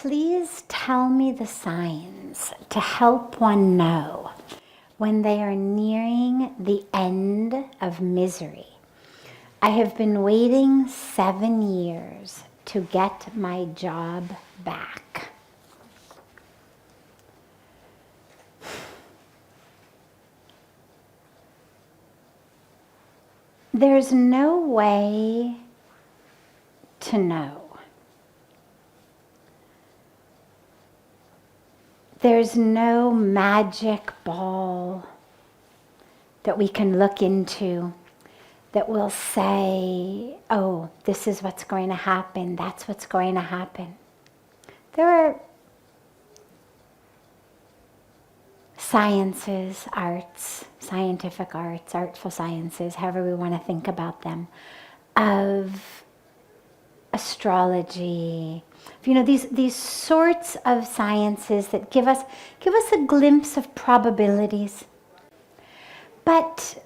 Please tell me the signs to help one know when they are nearing the end of misery. I have been waiting 7 years to get my job back. There's no way to know. There's no magic ball that we can look into that will say, oh, this is what's going to happen, that's what's going to happen. There are sciences, arts, scientific arts, artful sciences, however we want to think about them, of astrology, these sorts of sciences that give us a glimpse of probabilities. But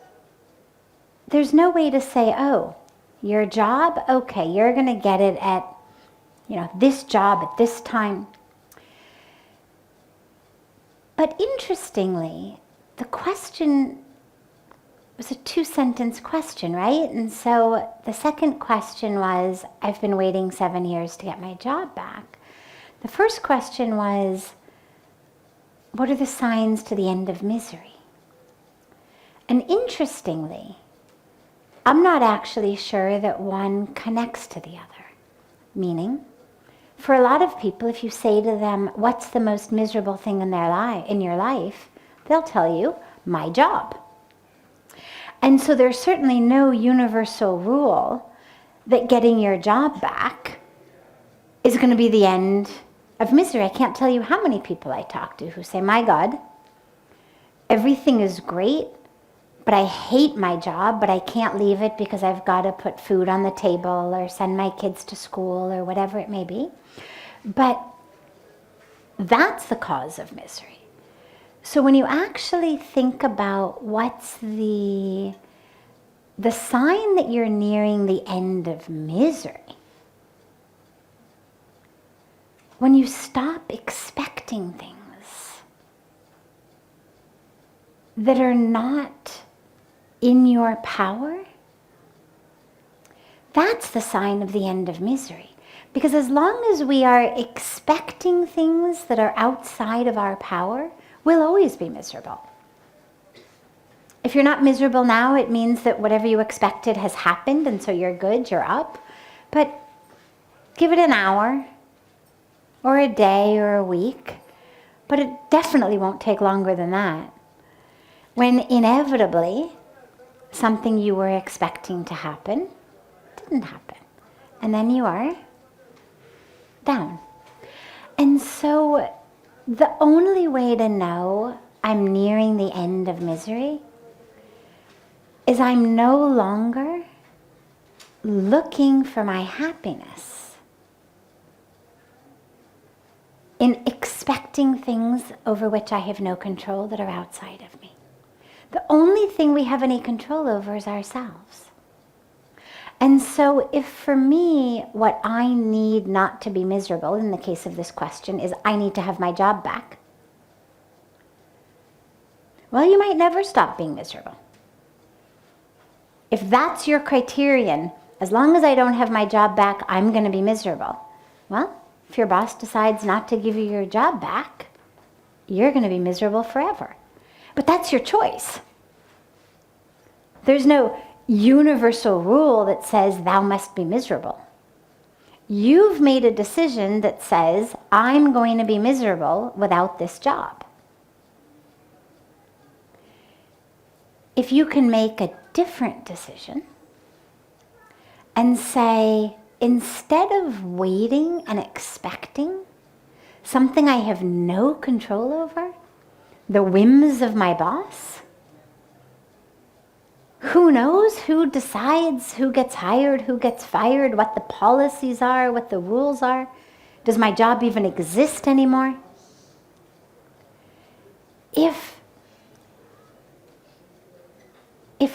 there's no way to say, oh, your job, okay, you're going to get it at, this job at this time. But interestingly, the question was a 2-sentence question, right? And so the second question was, I've been waiting 7 years to get my job back. The first question was, what are the signs to the end of misery? And interestingly, I'm not actually sure that one connects to the other. Meaning, for a lot of people, if you say to them, what's the most miserable thing in your life, they'll tell you, my job. And so there's certainly no universal rule that getting your job back is going to be the end of misery. I can't tell you how many people I talk to who say, my God, everything is great, but I hate my job, but I can't leave it because I've got to put food on the table or send my kids to school or whatever it may be. But that's the cause of misery. So when you actually think about what's the sign that you're nearing the end of misery, when you stop expecting things that are not in your power, that's the sign of the end of misery. Because as long as we are expecting things that are outside of our power, we'll always be miserable. If you're not miserable now, it means that whatever you expected has happened, and so you're good, you're up. But give it an hour, or a day, or a week, but it definitely won't take longer than that, when inevitably something you were expecting to happen didn't happen. And then you are down. And so the only way to know I'm nearing the end of misery is I'm no longer looking for my happiness in expecting things over which I have no control that are outside of me. The only thing we have any control over is ourselves. And so if for me, what I need not to be miserable, in the case of this question, is I need to have my job back, well, you might never stop being miserable. If that's your criterion, as long as I don't have my job back, I'm going to be miserable. Well, if your boss decides not to give you your job back, you're going to be miserable forever. But that's your choice. There's no universal rule that says thou must be miserable. You've made a decision that says I'm going to be miserable without this job. If you can make a different decision and say, instead of waiting and expecting something I have no control over, the whims of my boss, who knows who decides who gets hired, who gets fired, what the policies are, what the rules are? Does my job even exist anymore? If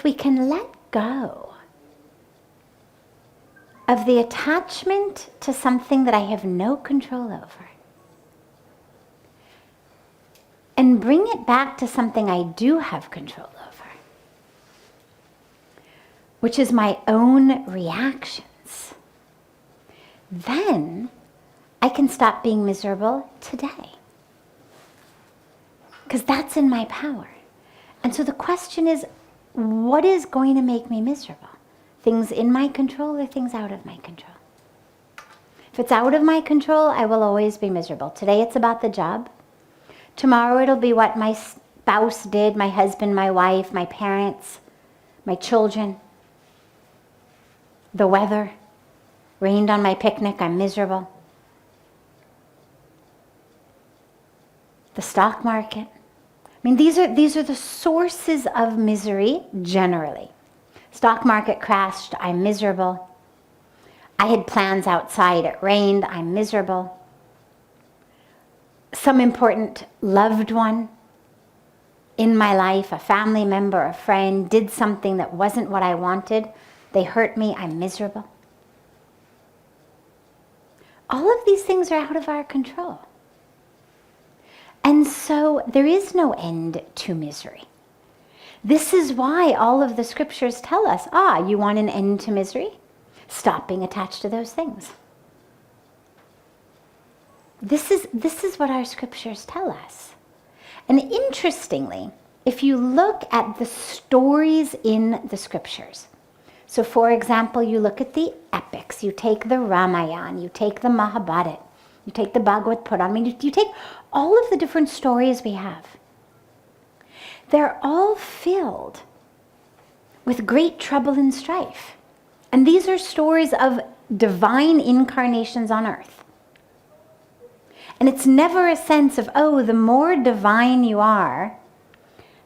we can let go of the attachment to something that I have no control over, and bring it back to something I do have control over, which is my own reactions, then I can stop being miserable today. Because that's in my power. And so the question is, what is going to make me miserable? Things in my control or things out of my control? If it's out of my control, I will always be miserable. Today it's about the job. Tomorrow it'll be what my spouse did, my husband, my wife, my parents, my children. The weather. Rained on my picnic, I'm miserable. The stock market. I mean, these are the sources of misery generally. Stock market crashed, I'm miserable. I had plans outside, it rained, I'm miserable. Some important loved one in my life, a family member, a friend, did something that wasn't what I wanted. They hurt me, I'm miserable. All of these things are out of our control. And so there is no end to misery. This is why all of the scriptures tell us, you want an end to misery? Stop being attached to those things. This is what our scriptures tell us. And interestingly, if you look at the stories in the scriptures, so for example, you look at the epics, you take the Ramayana, you take the Mahabharata, you take the Bhagavad Puran, I mean, you take all of the different stories we have. They're all filled with great trouble and strife. And these are stories of divine incarnations on earth. And it's never a sense of, the more divine you are,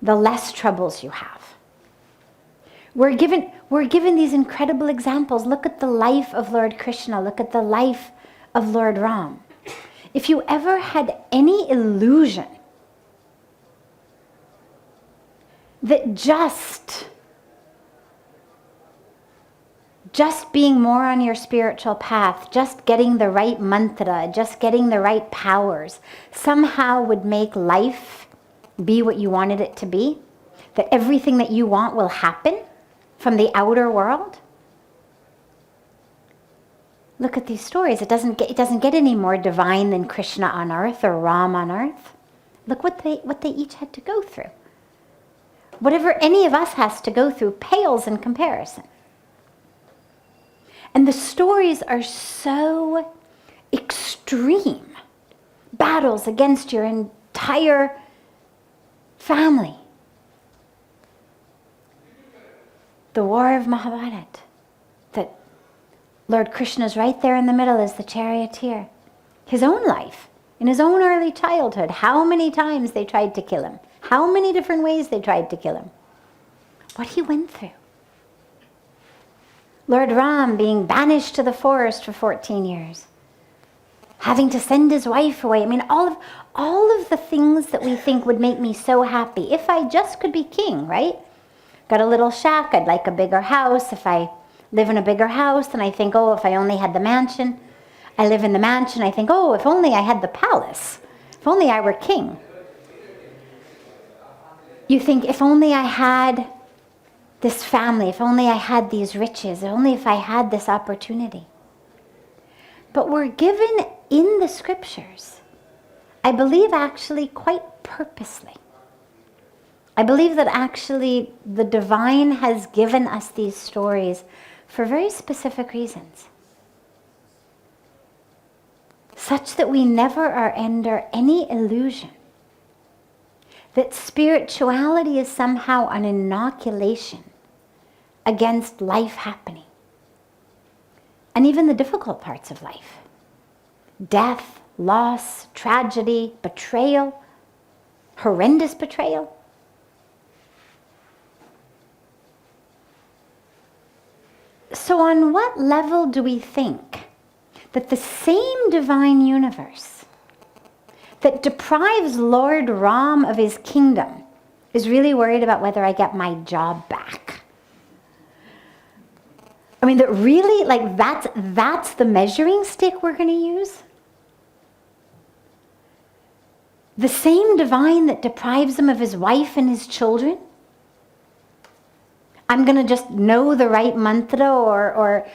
the less troubles you have. We're given these incredible examples. Look at the life of Lord Krishna. Look at the life of Lord Ram. If you ever had any illusion that just being more on your spiritual path, just getting the right mantra, just getting the right powers, somehow would make life be what you wanted it to be, that everything that you want will happen from the outer world. Look at these stories. It doesn't get any more divine than Krishna on earth or Ram on earth. Look what they each had to go through. Whatever any of us has to go through pales in comparison. And the stories are so extreme. Battles against your entire family. The war of Mahabharata. That Lord Krishna's right there in the middle as the charioteer. His own life, in his own early childhood, how many times they tried to kill him. How many different ways they tried to kill him. What he went through. Lord Ram being banished to the forest for 14 years. Having to send his wife away. I mean, all of the things that we think would make me so happy. If I just could be king, right? Got a little shack, I'd like a bigger house. If I live in a bigger house, then I think, if I only had the mansion. I live in the mansion, I think, if only I had the palace. If only I were king. You think, if only I had this family, if only I had these riches, only if I had this opportunity. But we're given in the scriptures, I believe actually quite purposely. I believe that actually the divine has given us these stories for very specific reasons. Such that we never are under any illusion that spirituality is somehow an inoculation against life happening. And even the difficult parts of life. Death, loss, tragedy, betrayal, horrendous betrayal. So on what level do we think that the same divine universe that deprives Lord Ram of his kingdom is really worried about whether I get my job back? I mean, that really, that's the measuring stick we're going to use? The same divine that deprives him of his wife and his children? I'm going to just know the right mantra or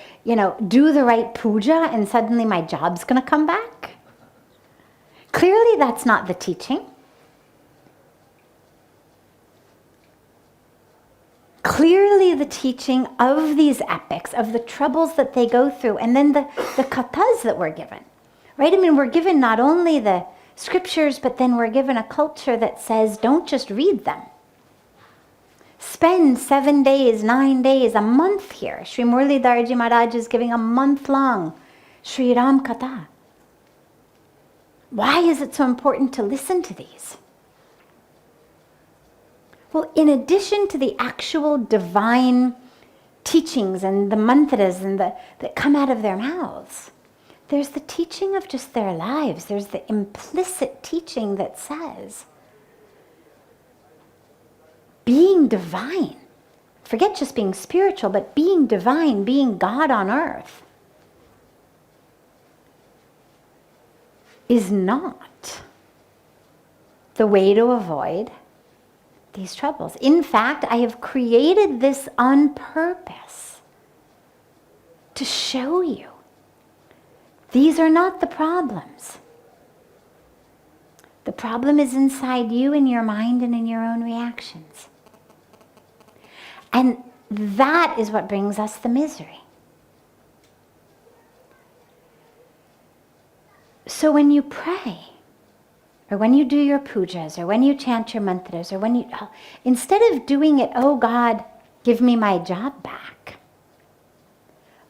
do the right puja and suddenly my job's going to come back? Clearly that's not the teaching. Clearly the teaching of these epics, of the troubles that they go through, and then the kathas that we're given, right? I mean, we're given not only the scriptures, but then we're given a culture that says, don't just read them. Spend 7 days, 9 days, a month here. Sri Murlidharji Maharaj is giving a month-long Sri Ram Katha. Why is it so important to listen to these? Well, in addition to the actual divine teachings and the mantras and that come out of their mouths, there's the teaching of just their lives. There's the implicit teaching that says, being divine, forget just being spiritual, but being divine, being God on earth, is not the way to avoid these troubles. In fact, I have created this on purpose to show you these are not the problems. The problem is inside you, in your mind, and in your own reactions. And that is what brings us the misery. So when you pray, or when you do your pujas, or when you chant your mantras, or when you, instead of doing it, oh God, give me my job back,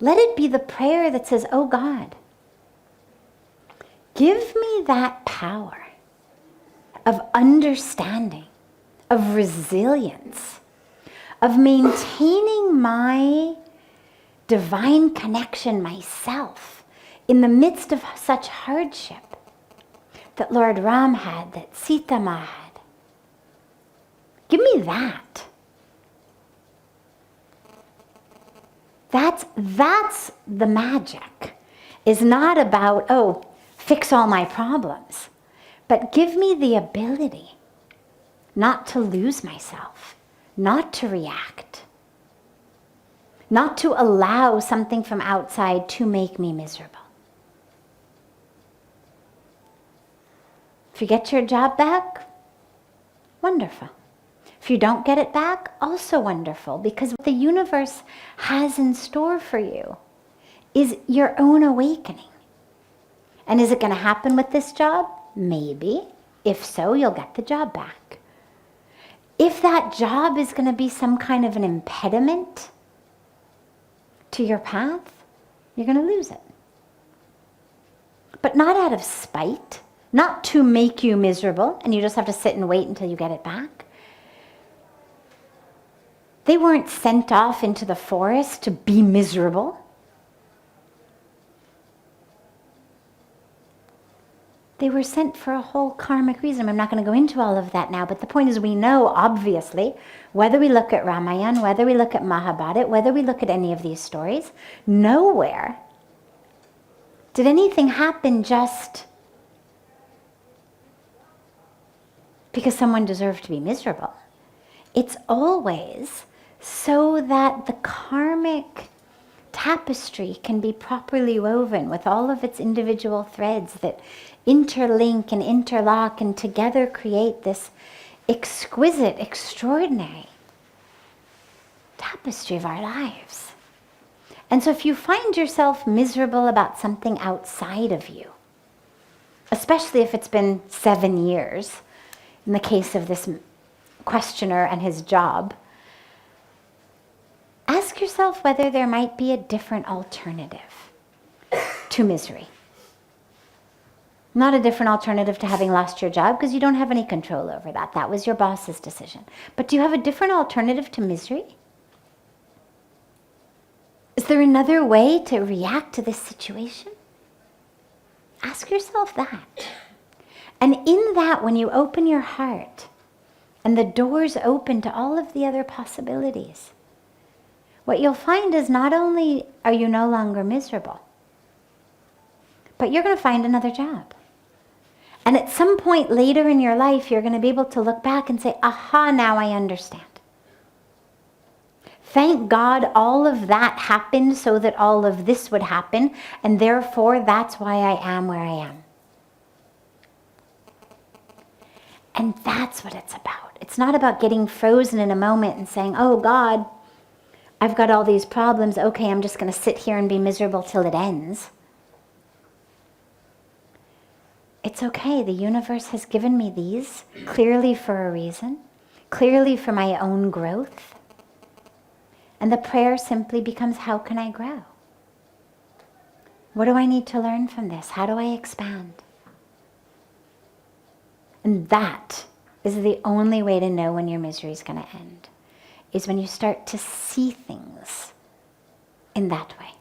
let it be the prayer that says, oh God, give me that power of understanding, of resilience, of maintaining my divine connection myself in the midst of such hardship that Lord Ram had, that Sita Ma had. Give me that. That's the magic. Is not about, oh, fix all my problems, but give me the ability not to lose myself, not to react, not to allow something from outside to make me miserable. If you get your job back, wonderful. If you don't get it back, also wonderful, because what the universe has in store for you is your own awakening. And is it going to happen with this job? Maybe. If so, you'll get the job back. If that job is going to be some kind of an impediment to your path, you're going to lose it. But not out of spite, not to make you miserable, and you just have to sit and wait until you get it back. They weren't sent off into the forest to be miserable. They were sent for a whole karmic reason. I'm not going to go into all of that now, but the point is we know, obviously, whether we look at Ramayana, whether we look at Mahabharata, whether we look at any of these stories, nowhere did anything happen just because someone deserved to be miserable. It's always so that the karmic tapestry can be properly woven with all of its individual threads that interlink and interlock and together create this exquisite, extraordinary tapestry of our lives. And so if you find yourself miserable about something outside of you, especially if it's been 7 years, in the case of this questioner and his job, ask yourself whether there might be a different alternative to misery. Not a different alternative to having lost your job, because you don't have any control over that. That was your boss's decision. But do you have a different alternative to misery? Is there another way to react to this situation? Ask yourself that. And in that, when you open your heart and the doors open to all of the other possibilities, what you'll find is not only are you no longer miserable, but you're going to find another job. And at some point later in your life, you're going to be able to look back and say, aha, now I understand. Thank God all of that happened so that all of this would happen, and therefore that's why I am where I am. And that's what it's about. It's not about getting frozen in a moment and saying, oh God, I've got all these problems. Okay, I'm just going to sit here and be miserable till it ends. It's okay. The universe has given me these clearly for a reason, clearly for my own growth. And the prayer simply becomes, how can I grow? What do I need to learn from this? How do I expand? And that is the only way to know when your misery is going to end, is when you start to see things in that way.